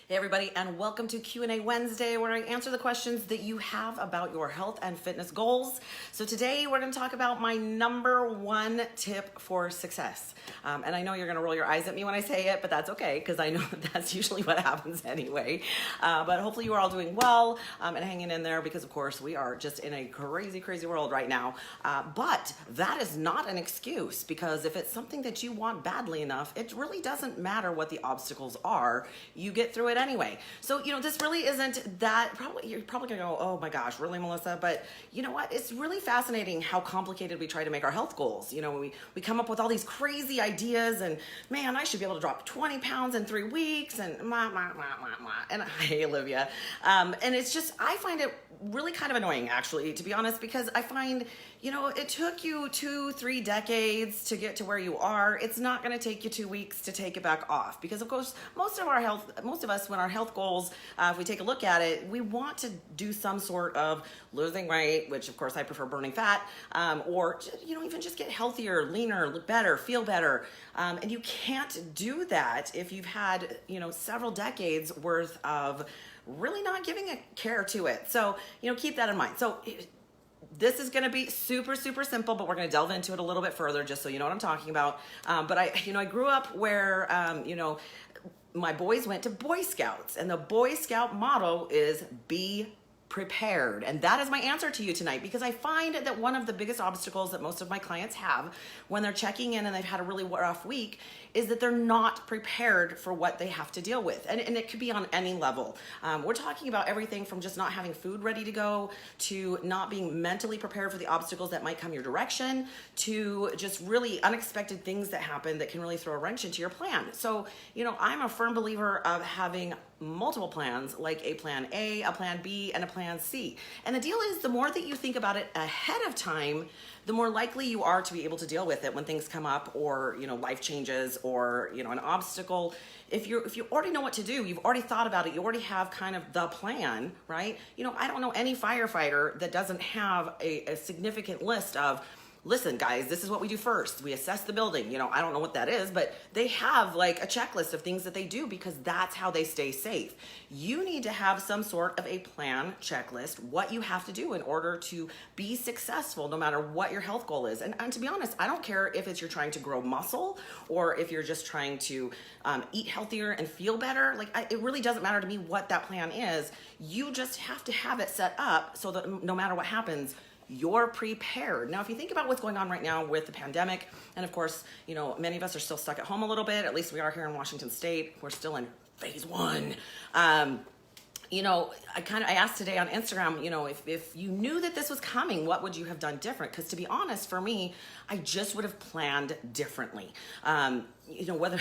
Hey everybody, and welcome to Q&A Wednesday, where I answer the questions that you have about your health and fitness goals. So today we're going to talk about my number one tip for success. And I know you're going to roll your eyes at me when I say it, but that's okay, because I know that's usually what happens anyway. But hopefully you are all doing well and hanging in there, because of course we are just in a crazy, crazy world right now. But that is not an excuse, because if it's something that you want badly enough, it really doesn't matter what the obstacles are. You get through it anyway. So, this really isn't that, you're probably gonna go, oh my gosh, really, Melissa? But you know what? It's really fascinating how complicated we try to make our health goals. We come up with all these crazy ideas and man, I should be able to drop 20 pounds in 3 weeks and and hi, Olivia. And it's just, I find it really kind of annoying, actually, to be honest, because I find, it took you 2-3 decades to get to where you are. It's not going to take you 2 weeks to take it back off, because of course, most of us, when our health goals, if we take a look at it, we want to do some sort of losing weight, which of course I prefer burning fat, or, even just get healthier, leaner, look better, feel better. And you can't do that if you've had, several decades worth of really not giving a care to it. So, keep that in mind. So this is going to be super, super simple, but we're going to delve into it a little bit further, just so you know what I'm talking about. But I grew up where, my boys went to Boy Scouts, and the Boy Scout motto is be prepared. And that is my answer to you tonight, because I find that one of the biggest obstacles that most of my clients have when they're checking in and they've had a really rough week is that they're not prepared for what they have to deal with. And it could be on any level. We're talking about everything from just not having food ready to go, to not being mentally prepared for the obstacles that might come your direction, to just really unexpected things that happen that can really throw a wrench into your plan. So, I'm a firm believer of having multiple plans, like a plan A, a plan B, and a plan C. And the deal is, the more that you think about it ahead of time, the more likely you are to be able to deal with it when things come up, or life changes, or an obstacle. If you already know what to do, you've already thought about it, you already have kind of the plan, right? I don't know any firefighter that doesn't have a significant list of, listen, guys, this is what we do first. We assess the building. I don't know what that is, but they have like a checklist of things that they do, because that's how they stay safe. You need to have some sort of a plan, checklist, what you have to do in order to be successful, no matter what your health goal is. And to be honest, I don't care if it's you're trying to grow muscle, or if you're just trying to eat healthier and feel better. It really doesn't matter to me what that plan is. You just have to have it set up so that no matter what happens, you're prepared. Now, if you think about what's going on right now with the pandemic, and of course, many of us are still stuck at home a little bit. At least we are here in Washington State. We're still in phase 1. I asked today on Instagram, if you knew that this was coming, what would you have done different? Because to be honest, for me, I just would have planned differently. Whether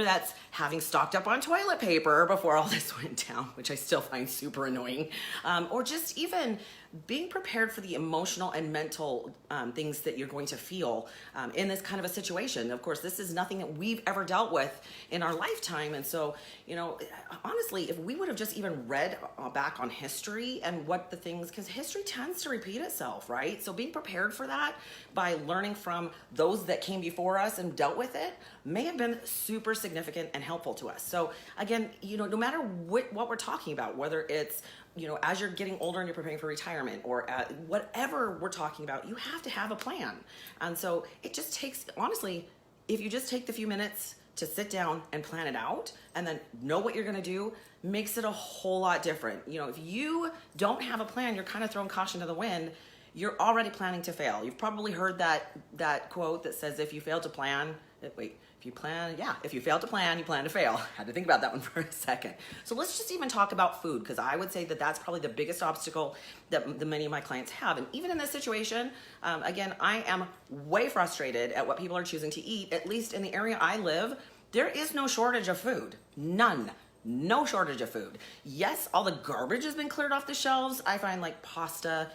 that's having stocked up on toilet paper before all this went down, which I still find super annoying, or just even being prepared for the emotional and mental things that you're going to feel in this kind of a situation. Of course, this is nothing that we've ever dealt with in our lifetime. And so, honestly, if we would have just even read back on history and what the things, because history tends to repeat itself, right? So being prepared for that by learning from those that came before us and dealt with it may have been super significant and helpful to us. So again, no matter what we're talking about, whether it's as you're getting older and you're preparing for retirement, or whatever we're talking about, you have to have a plan. And so it just takes, honestly, if you just take the few minutes to sit down and plan it out, and then know what you're gonna do, makes it a whole lot different. If you don't have a plan, you're kind of throwing caution to the wind. You're already planning to fail. You've probably heard that quote that says, if you fail to plan, if you fail to plan, you plan to fail. Had to think about that one for a second. So let's just even talk about food, because I would say that that's probably the biggest obstacle that many of my clients have. And even in this situation, again, I am way frustrated at what people are choosing to eat. At least in the area I live, there is no shortage of food. None. No shortage of food. Yes, all the garbage has been cleared off the shelves. I find like pasta,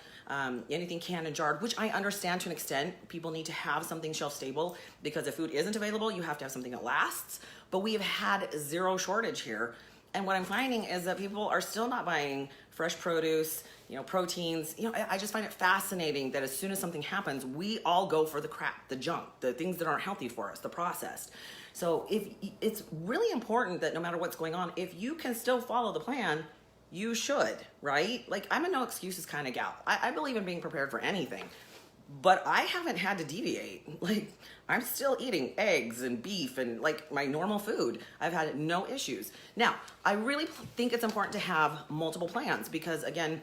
anything canned and jarred, which I understand to an extent. People need to have something shelf stable, because if food isn't available, you have to have something that lasts. But we have had zero shortage here. And what I'm finding is that people are still not buying fresh produce, proteins. I just find it fascinating that as soon as something happens, we all go for the crap, the junk, the things that aren't healthy for us, the processed. So it's really important that no matter what's going on, if you can still follow the plan, you should, right? Like, I'm a no excuses kind of gal. I believe in being prepared for anything, but I haven't had to deviate. Like, I'm still eating eggs and beef and like my normal food. I've had no issues. Now, I really think it's important to have multiple plans because, again,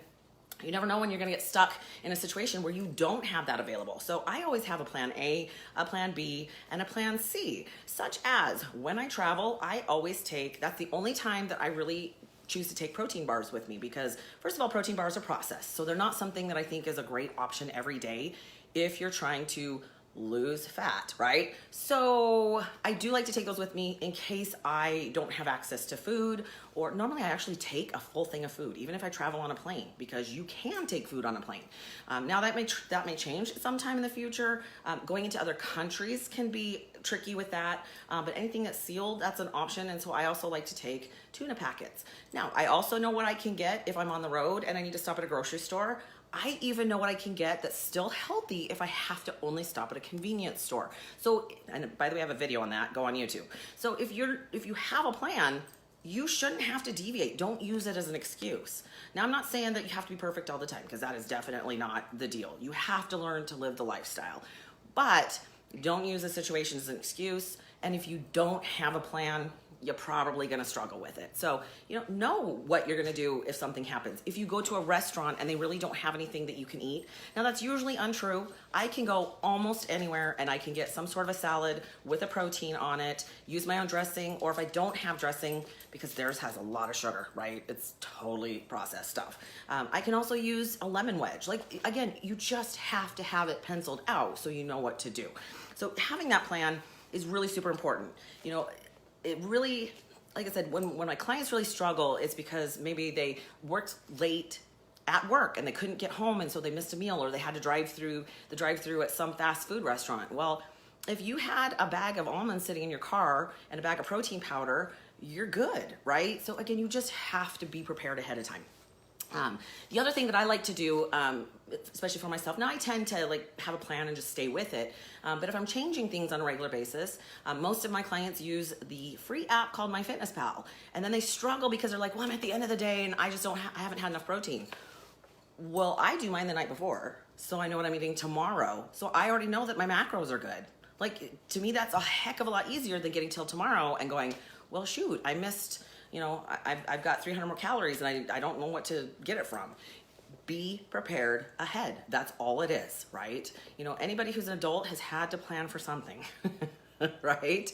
you never know when you're gonna get stuck in a situation where you don't have that available. So I always have a plan A, a plan B, and a plan C, such as when I travel, I always take, that's the only time that I really choose to take protein bars with me because, first of all, protein bars are processed. So they're not something that I think is a great option every day if you're trying to lose fat, right? So I do like to take those with me in case I don't have access to food, or normally I actually take a full thing of food, even if I travel on a plane, because you can take food on a plane. Now that may change sometime in the future. Going into other countries can be tricky with that, but anything that's sealed, that's an option. And so I also like to take tuna packets. Now, I also know what I can get if I'm on the road and I need to stop at a grocery store. I even know what I can get that's still healthy if I have to only stop at a convenience store. So, and by the way, I have a video on that, go on YouTube. So if you have a plan, you shouldn't have to deviate. Don't use it as an excuse. Now, I'm not saying that you have to be perfect all the time, because that is definitely not the deal. You have to learn to live the lifestyle, but don't use the situation as an excuse. And if you don't have a plan, you're probably gonna struggle with it. So, know what you're gonna do if something happens. If you go to a restaurant and they really don't have anything that you can eat, now that's usually untrue. I can go almost anywhere and I can get some sort of a salad with a protein on it, use my own dressing, or if I don't have dressing, because theirs has a lot of sugar, right? It's totally processed stuff. I can also use a lemon wedge. Like, again, you just have to have it penciled out so you know what to do. So having that plan is really super important. It really, like I said, when my clients really struggle, it's because maybe they worked late at work and they couldn't get home, and so they missed a meal, or they had to drive through at some fast food restaurant. Well, if you had a bag of almonds sitting in your car and a bag of protein powder, you're good, right? So again, you just have to be prepared ahead of time. The other thing that I like to do, especially for myself, now I tend to have a plan and just stay with it. But if I'm changing things on a regular basis, most of my clients use the free app called MyFitnessPal, and then they struggle because they're like, well, I'm at the end of the day and I just I haven't had enough protein. Well, I do mine the night before, so I know what I'm eating tomorrow. So I already know that my macros are good. Like, to me, that's a heck of a lot easier than getting till tomorrow and going, well, shoot, I missed, I've got 300 more calories and I don't know what to get it from. Be prepared ahead. That's all it is, right? Anybody who's an adult has had to plan for something, right?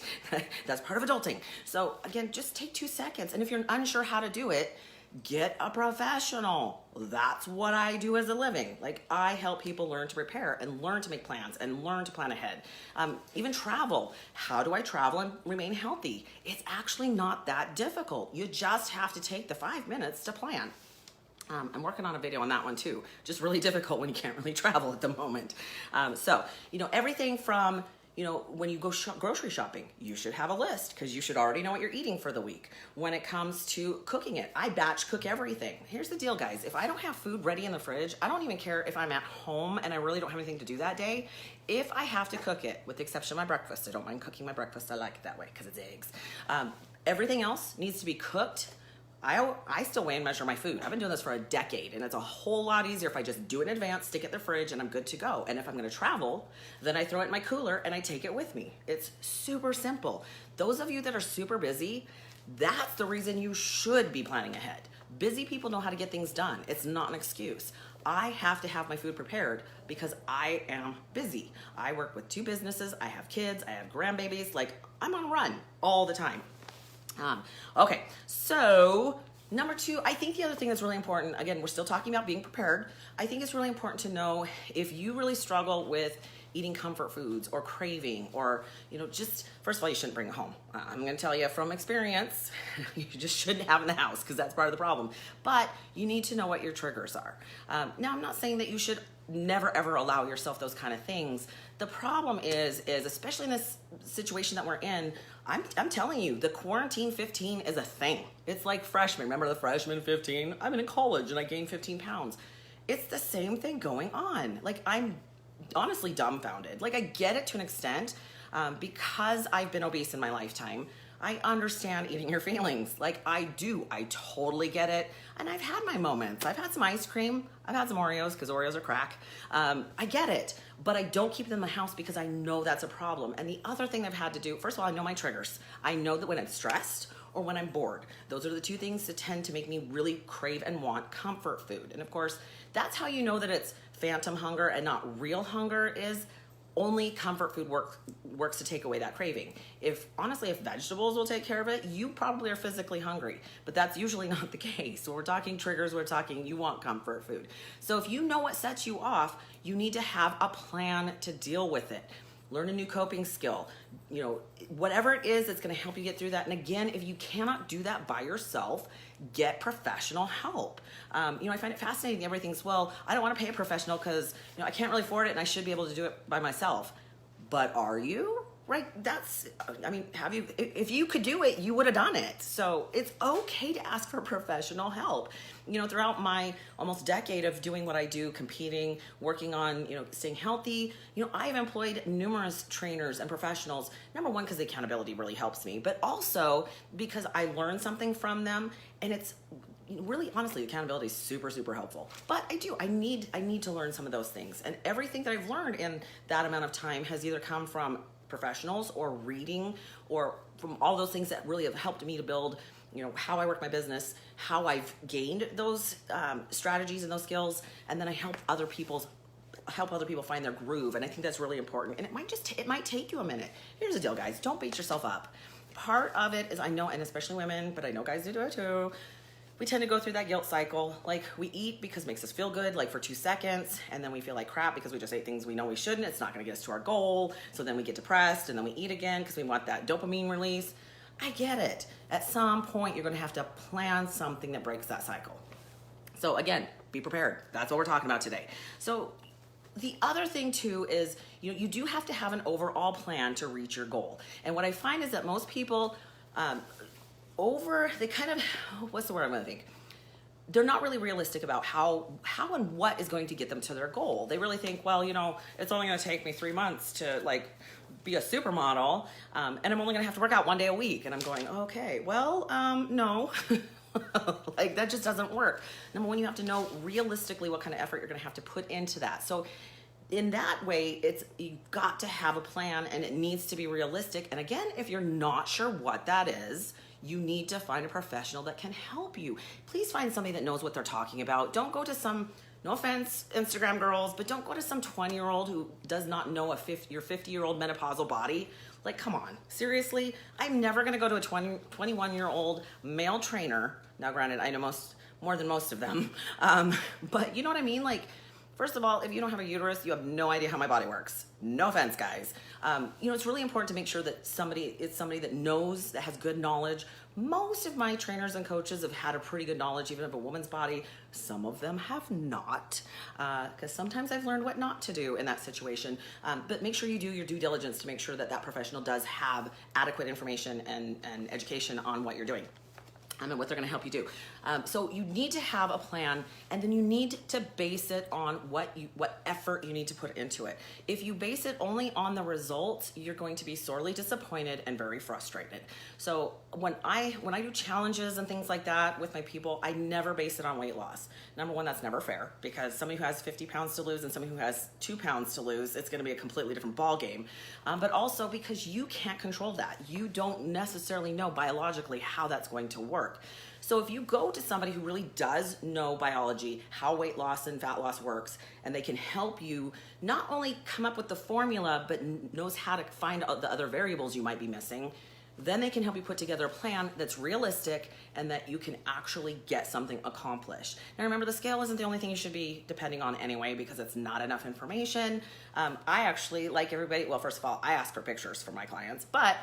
That's part of adulting. So again, just take 2 seconds. And if you're unsure how to do it, get a professional. That's what I do as a living. I help people learn to prepare and learn to make plans and learn to plan ahead. Even travel. How do I travel and remain healthy? It's actually not that difficult. You just have to take the 5 minutes to plan. I'm working on a video on that one too. Just really difficult when you can't really travel at the moment. So, everything from, when you go grocery shopping, you should have a list because you should already know what you're eating for the week. When it comes to cooking it, I batch cook everything. Here's the deal, guys. If I don't have food ready in the fridge, I don't even care if I'm at home and I really don't have anything to do that day. If I have to cook it, with the exception of my breakfast, I don't mind cooking my breakfast. I like it that way because it's eggs. Everything else needs to be cooked. I still weigh and measure my food. I've been doing this for a decade, and it's a whole lot easier if I just do it in advance, stick it in the fridge, and I'm good to go. And if I'm gonna travel, then I throw it in my cooler and I take it with me. It's super simple. Those of you that are super busy, that's the reason you should be planning ahead. Busy people know how to get things done. It's not an excuse. I have to have my food prepared because I am busy. I work with 2 businesses, I have kids, I have grandbabies, I'm on a run all the time. Okay, so number 2, I think the other thing that's really important, again, we're still talking about being prepared. I think it's really important to know if you really struggle with eating comfort foods or craving or, just, first of all, you shouldn't bring it home. I'm going to tell you from experience, you just shouldn't have it in the house because that's part of the problem. But you need to know what your triggers are. Now, I'm not saying that you should never ever allow yourself those kind of things. The problem is especially in this situation that we're in, I'm telling you, the quarantine 15 is a thing. It's like freshman. Remember the freshman 15? I'm in college and I gained 15 pounds. It's the same thing going on. I'm honestly dumbfounded. I get it to an extent. Because I've been obese in my lifetime, I understand eating your feelings. Like I do. I totally get it. And I've had my moments. I've had some ice cream. I've had some Oreos because Oreos are crack. I get it. But I don't keep them in the house because I know that's a problem. And the other thing I've had to do, first of all, I know my triggers. I know that when I'm stressed or when I'm bored, those are the two things that tend to make me really crave and want comfort food. And of course, that's how you know that it's phantom hunger and not real hunger is only comfort food works to take away that craving. If honestly, if vegetables will take care of it, you probably are physically hungry, but that's usually not the case. So we're talking triggers, we're talking you want comfort food. So if you know what sets you off, you need to have a plan to deal with it. Learn a new coping skill, whatever it is that's going to help you get through that. And again, if you cannot do that by yourself, get professional help. I find it fascinating. Everything's, well, I don't want to pay a professional because, I can't really afford it and I should be able to do it by myself. But are you? Right? If you could do it, you would have done it. So it's okay to ask for professional help. Throughout my almost decade of doing what I do, competing, working on, staying healthy, I've employed numerous trainers and professionals. Number one, because the accountability really helps me, but also because I learned something from them, and it's really, honestly, accountability is super, super helpful. But I need to learn some of those things. And everything that I've learned in that amount of time has either come from professionals or reading or from all those things that really have helped me to build, how I work my business, how I've gained those strategies and those skills, and then I help other people find their groove. And I think that's really important. And it might take you a minute. Here's the deal, guys. Don't beat yourself up. Part of it is, I know, and especially women, but I know guys do it too, we tend to go through that guilt cycle. Like we eat because it makes us feel good, like for 2 seconds, and then we feel like crap because we just ate things we know we shouldn't. It's not gonna get us to our goal. So then we get depressed and then we eat again because we want that dopamine release. I get it. At some point, you're gonna have to plan something that breaks that cycle. So again, be prepared. That's what we're talking about today. So the other thing too is, you do have to have an overall plan to reach your goal. And what I find is that most people, what's the word I'm gonna think? They're not really realistic about how and what is going to get them to their goal. They really think, well, it's only gonna take me 3 months to be a supermodel, and I'm only gonna have to work out 1 day a week. And I'm going, okay, well, no. That just doesn't work. Number one, you have to know realistically what kind of effort you're gonna have to put into that. So in that way, you've got to have a plan, and it needs to be realistic. And again, if you're not sure what that is, you need to find a professional that can help you. Please find somebody that knows what they're talking about. Don't go to some, no offense, Instagram girls, but don't go to some 20-year-old who does not know your 50-year-old menopausal body. Like, come on, seriously? I'm never gonna go to a 21-year-old male trainer. Now, granted, I know more than most of them, but you know what I mean? First of all, if you don't have a uterus, you have no idea how my body works. No offense, guys. It's really important to make sure that somebody that knows, that has good knowledge. Most of my trainers and coaches have had a pretty good knowledge even of a woman's body. Some of them have not, because sometimes I've learned what not to do in that situation. But make sure you do your due diligence to make sure that professional does have adequate information and education on what you're doing. And what they're gonna help you do. So you need to have a plan, and then you need to base it on what effort you need to put into it. If you base it only on the results, you're going to be sorely disappointed and very frustrated. So when I do challenges and things like that with my people, I never base it on weight loss. Number one, that's never fair, because somebody who has 50 pounds to lose and somebody who has 2 pounds to lose, it's gonna be a completely different ball game. But also because you can't control that. You don't necessarily know biologically how that's going to work. So if you go to somebody who really does know biology, how weight loss and fat loss works, and they can help you not only come up with the formula, but knows how to find the other variables you might be missing, then they can help you put together a plan that's realistic and that you can actually get something accomplished. Now remember, the scale isn't the only thing you should be depending on anyway, because it's not enough information. I actually, like everybody, well, first of all, I ask for pictures for my clients, but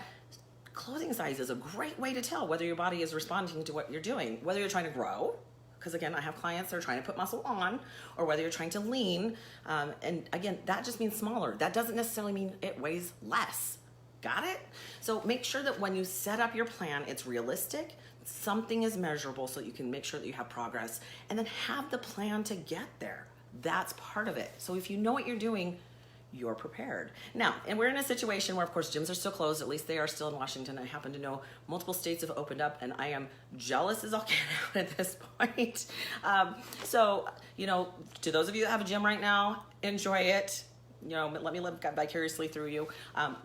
clothing size is a great way to tell whether your body is responding to what you're doing, whether you're trying to grow, because again, I have clients that are trying to put muscle on, or whether you're trying to lean. And again, that just means smaller. That doesn't necessarily mean it weighs less. Got it? So make sure that when you set up your plan, it's realistic, something is measurable so you can make sure that you have progress, and then have the plan to get there. That's part of it. So if you know what you're doing, you're prepared. Now, and we're in a situation where, of course, gyms are still closed. At least they are still in Washington. I happen to know multiple states have opened up, and I am jealous as all get out at this point. So, to those of you that have a gym right now, enjoy it. Let me live vicariously through you.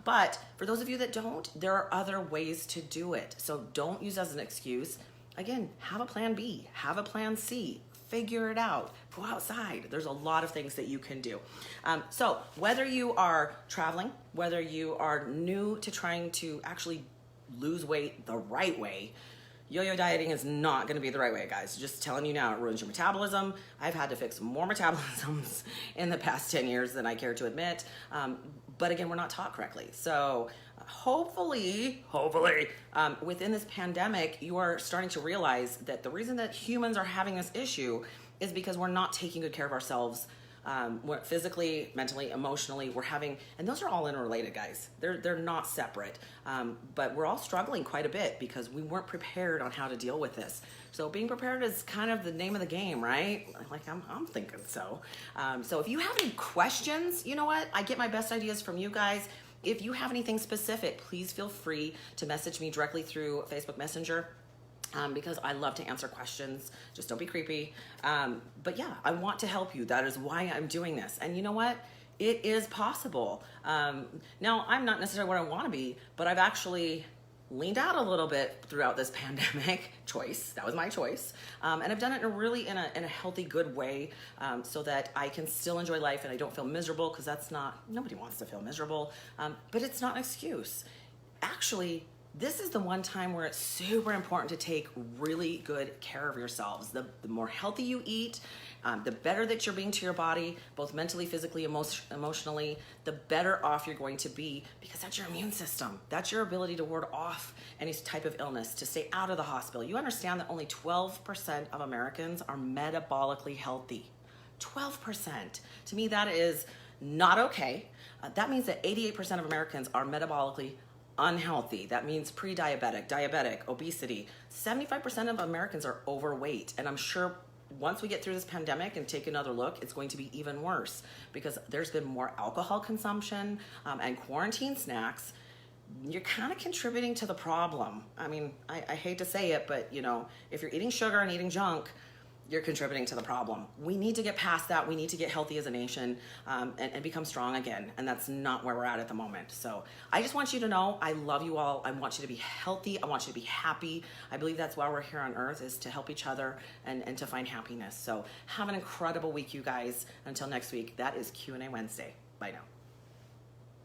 But for those of you that don't, there are other ways to do it. So don't use as an excuse. Again, have a plan B, have a plan C. Figure it out. Go outside. There's a lot of things that you can do. So whether you are traveling, whether you are new to trying to actually lose weight the right way, yo-yo dieting is not going to be the right way, guys. Just telling you now, it ruins your metabolism. I've had to fix more metabolisms in the past 10 years than I care to admit. But again, we're not taught correctly. So hopefully, within this pandemic, you are starting to realize that the reason that humans are having this issue is because we're not taking good care of ourselves. Physically, mentally, emotionally, and those are all interrelated, guys. They're not separate. But we're all struggling quite a bit because we weren't prepared on how to deal with this. So being prepared is kind of the name of the game, right? Like I'm thinking so. So if you have any questions, you know what? I get my best ideas from you guys. If you have anything specific, please feel free to message me directly through Facebook Messenger. Because I love to answer questions. Just don't be creepy. But yeah, I want to help you. That is why I'm doing this. And you know what? It is possible. Now, I'm not necessarily where I want to be, but I've actually leaned out a little bit throughout this pandemic choice. That was my choice. And I've done it in a healthy, good way, so that I can still enjoy life and I don't feel miserable, because nobody wants to feel miserable. But it's not an excuse. Actually, this is the one time where it's super important to take really good care of yourselves. The more healthy you eat, the better that you're being to your body, both mentally, physically, emotionally, the better off you're going to be, because that's your immune system. That's your ability to ward off any type of illness, to stay out of the hospital. You understand that only 12% of Americans are metabolically healthy. 12%. To me, that is not okay. That means that 88% of Americans are metabolically unhealthy. That means pre-diabetic, diabetic, obesity. 75% of Americans are overweight. And I'm sure once we get through this pandemic and take another look, it's going to be even worse, because there's been more alcohol consumption and quarantine snacks. You're kind of contributing to the problem. I mean, I hate to say it, but if you're eating sugar and eating junk, you're contributing to the problem. We need to get past that. We need to get healthy as a nation and become strong again. And that's not where we're at the moment. So I just want you to know I love you all. I want you to be healthy. I want you to be happy. I believe that's why we're here on earth, is to help each other and to find happiness. So have an incredible week, you guys. Until next week, that is Q&A Wednesday. Bye now.